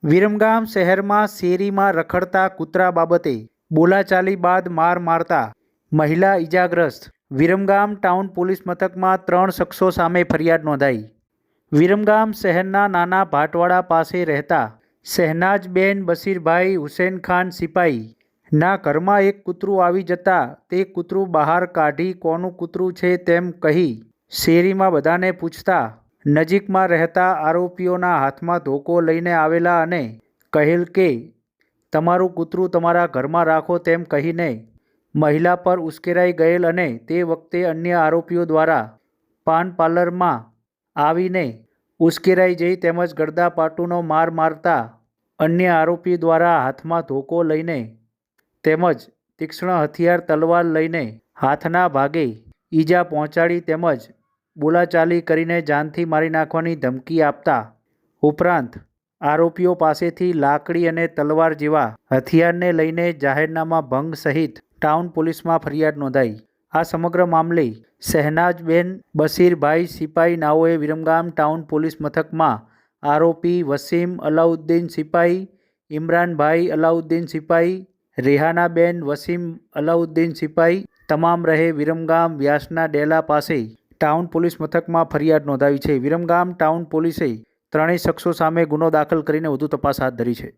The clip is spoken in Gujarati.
વિરમગામ શહેરમાં શેરીમાં રખડતા કૂતરા બાબતે બોલાચાલી બાદ માર મારતા મહિલા ઈજાગ્રસ્ત. વિરમગામ ટાઉન પોલીસ મથકમાં 3 શખ્સો સામે ફરિયાદ નોંધાઈ. વિરમગામ શહેરના નાના ભાટવાડા પાસે રહેતા શહેનાજબેન બશીરભાઈ હુસેનખાન સિપાઈ ના ઘરમાં એક કૂતરું આવી જતા તે કૂતરું બહાર કાઢી કોનું કૂતરું છે તેમ કહી શેરીમાં બધાને પૂછતા નજીકમાં રહેતા આરોપીઓના હાથમાં ધોકો લઈને આવેલા અને કહેલ કે તમારું કૂતરું તમારા ઘરમાં રાખો તેમ કહીને મહિલા પર ઉશ્કેરાઈ ગયેલ અને તે વખતે અન્ય આરોપીઓ દ્વારા પાન પાર્લરમાં આવીને ઉશ્કેરાઈ જઈ તેમજ ગળદાપાટુનો માર મારતા અન્ય આરોપી દ્વારા હાથમાં ધોકો લઈને તેમજ તીક્ષ્ણ હથિયાર તલવાર લઈને હાથના ભાગે ઈજા પહોંચાડી તેમજ બોલાચાલી કરીને જાનથી મારી નાખવાની ધમકી આપતા ઉપરાંત આરોપીઓ પાસેથી લાકડી અને તલવાર જેવા હથિયારને લઈને જાહેરનામા ભંગ સહિત ટાઉન પોલીસમાં ફરિયાદ નોંધાઈ. આ સમગ્ર મામલે શહેનાજબેન બશીરભાઈ સિપાઈ નાઓએ વિરમગામ ટાઉન પોલીસ મથકમાં આરોપી વસીમ અલાઉદ્દીન સિપાઈ, ઇમરાનભાઈ અલાઉદ્દીન સિપાઈ, રેહાનાબેન વસીમ અલાઉદ્દીન સિપાઈ તમામ રહે વિરમગામ વ્યાસના ડેલા પાસે ટાઉન પોલીસ મથકમાં ફરિયાદ નોંધાવી છે. વિરમગામ ટાઉન પોલીસે ત્રણેય શખ્સો સામે ગુનો દાખલ કરીને વધુ તપાસ હાથ ધરી છે.